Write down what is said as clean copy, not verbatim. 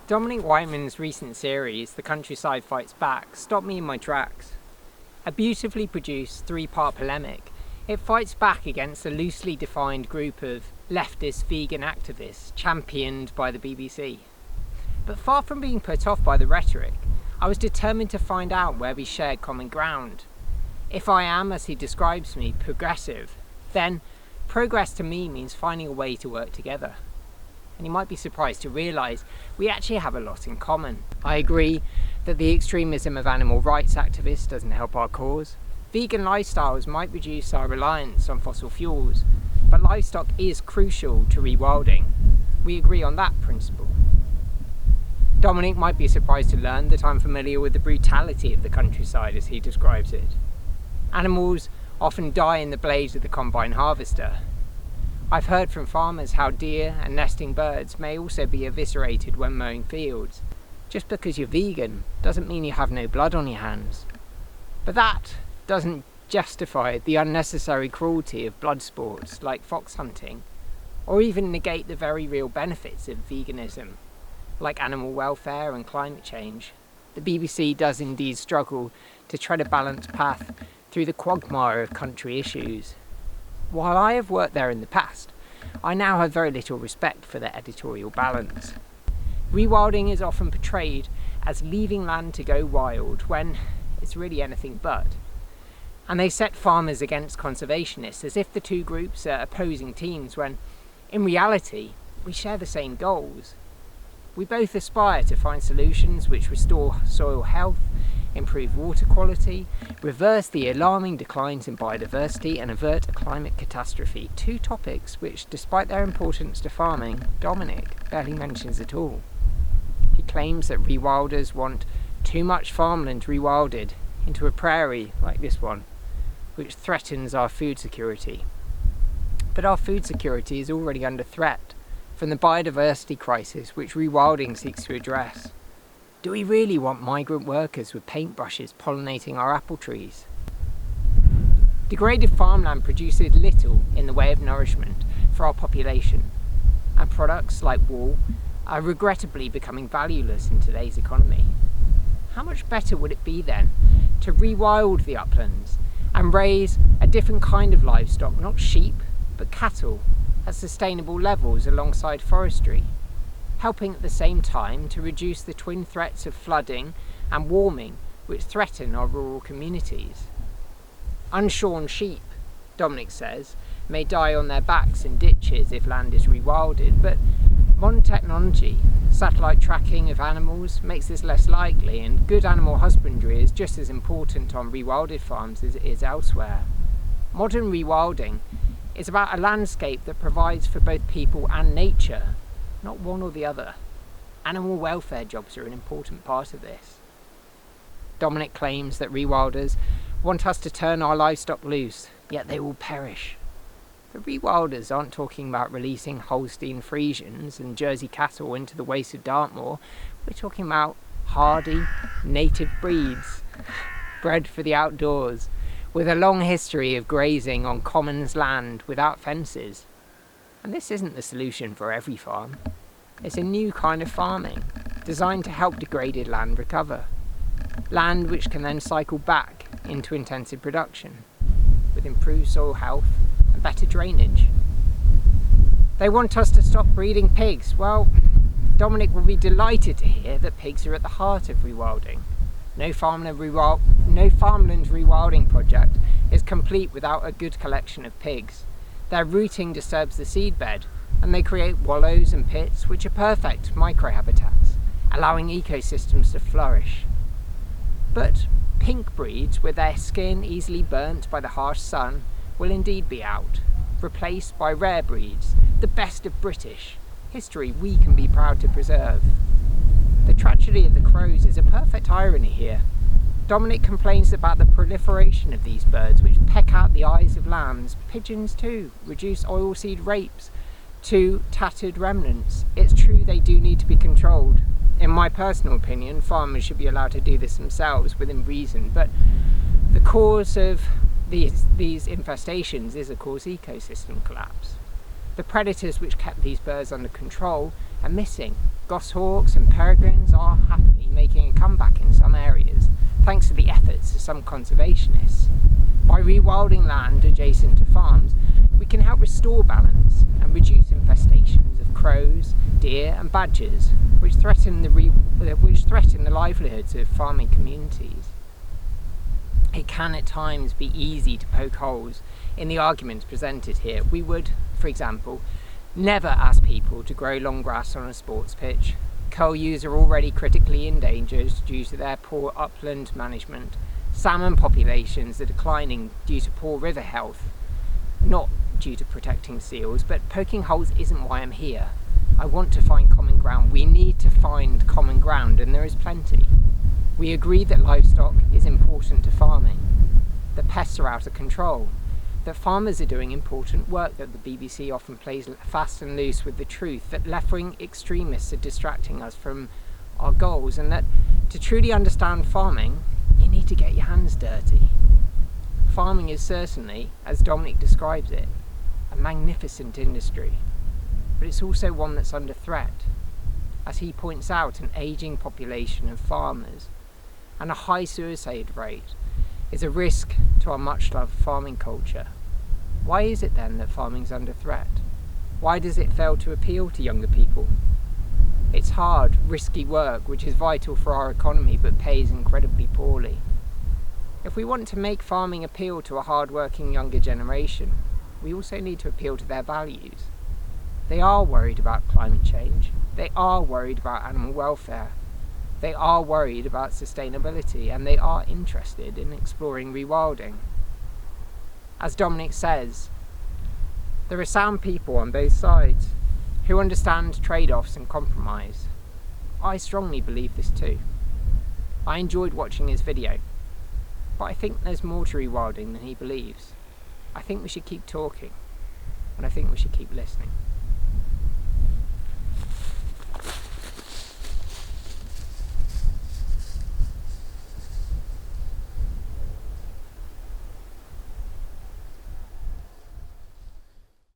Dominic Wightman's recent series, The Countryside Fights Back, stopped me in my tracks. A beautifully produced three-part polemic, it fights back against a loosely defined group of leftist vegan activists championed by the BBC. But far from being put off by the rhetoric, I was determined to find out where we shared common ground. If I am, as he describes me, progressive, then progress to me means finding a way to work together. And you might be surprised to realise we actually have a lot in common. I agree that the extremism of animal rights activists doesn't help our cause. Vegan lifestyles might reduce our reliance on fossil fuels, but livestock is crucial to rewilding. We agree on that principle. Dominic might be surprised to learn that I'm familiar with the brutality of the countryside as he describes it. Animals often die in the blades of the combine harvester. I've heard from farmers how deer and nesting birds may also be eviscerated when mowing fields. Just because you're vegan doesn't mean you have no blood on your hands. But that doesn't justify the unnecessary cruelty of blood sports like fox hunting, or even negate the very real benefits of veganism, like animal welfare and climate change. The BBC does indeed struggle to tread a balanced path through the quagmire of country issues. While I have worked there in the past, I now have very little respect for their editorial balance. Rewilding is often portrayed as leaving land to go wild when it's really anything but. And they set farmers against conservationists as if the two groups are opposing teams when, in reality, we share the same goals. We both aspire to find solutions which restore soil health, improve water quality, reverse the alarming declines in biodiversity and avert a climate catastrophe, two topics which, despite their importance to farming, Dominic barely mentions at all. He claims that rewilders want too much farmland rewilded into a prairie like this one, which threatens our food security. But our food security is already under threat from the biodiversity crisis which rewilding seeks to address. Do we really want migrant workers with paintbrushes pollinating our apple trees? Degraded farmland produces little in the way of nourishment for our population, and products like wool are regrettably becoming valueless in today's economy. How much better would it be then to rewild the uplands and raise a different kind of livestock, not sheep, but cattle, at sustainable levels alongside forestry, helping at the same time to reduce the twin threats of flooding and warming which threaten our rural communities. Unshorn sheep, Dominic says, may die on their backs in ditches if land is rewilded, but modern technology, satellite tracking of animals, makes this less likely, and good animal husbandry is just as important on rewilded farms as it is elsewhere. Modern rewilding is about a landscape that provides for both people and nature, not one or the other. Animal welfare jobs are an important part of this. Dominic claims that rewilders want us to turn our livestock loose, yet they will perish. The rewilders aren't talking about releasing Holstein-Friesians and Jersey Cattle into the wastes of Dartmoor. We're talking about hardy, native breeds, bred for the outdoors, with a long history of grazing on commons land without fences. And this isn't the solution for every farm. It's a new kind of farming, designed to help degraded land recover. Land which can then cycle back into intensive production, with improved soil health and better drainage. They want us to stop breeding pigs. Well, Dominic will be delighted to hear that pigs are at the heart of rewilding. No farmland rewilding project is complete without a good collection of pigs. Their rooting disturbs the seedbed, and they create wallows and pits which are perfect microhabitats, allowing ecosystems to flourish. But pink breeds, with their skin easily burnt by the harsh sun, will indeed be out, replaced by rare breeds, the best of British history we can be proud to preserve. The tragedy of the crows is a perfect irony here. Dominic complains about the proliferation of these birds which peck out the eyes of lambs. Pigeons too reduce oilseed rapes to tattered remnants. It's true they do need to be controlled. In my personal opinion, farmers should be allowed to do this themselves within reason, but the cause of these infestations is of course ecosystem collapse. The predators which kept these birds under control are missing, goshawks and peregrines are happily making a comeback in some areas, thanks to the efforts of some conservationists. By rewilding land adjacent to farms, we can help restore balance and reduce infestations of crows, deer and badgers, which threaten the livelihoods of farming communities. It can at times be easy to poke holes in the arguments presented here. We would, for example, never ask people to grow long grass on a sports pitch. Curlews are already critically endangered due to their poor upland management. Salmon populations are declining due to poor river health, not due to protecting seals, but poking holes isn't why I'm here. I want to find common ground. We need to find common ground, and there is plenty. We agree that livestock is important to farming, that pests are out of control, that farmers are doing important work, that the BBC often plays fast and loose with the truth, that left-wing extremists are distracting us from our goals, and that to truly understand farming, you need to get your hands dirty. Farming is certainly, as Dominic describes it, a magnificent industry, but it's also one that's under threat. As he points out, an ageing population of farmers and a high suicide rate is a risk to our much-loved farming culture. Why is it then that farming's under threat? Why does it fail to appeal to younger people? It's hard, risky work which is vital for our economy but pays incredibly poorly. If we want to make farming appeal to a hard-working younger generation, we also need to appeal to their values. They are worried about climate change. They are worried about animal welfare. They are worried about sustainability, and they are interested in exploring rewilding. As Dominic says, there are sound people on both sides who understand trade-offs and compromise. I strongly believe this too. I enjoyed watching his video, but I think there's more to rewilding than he believes. I think we should keep talking, and I think we should keep listening.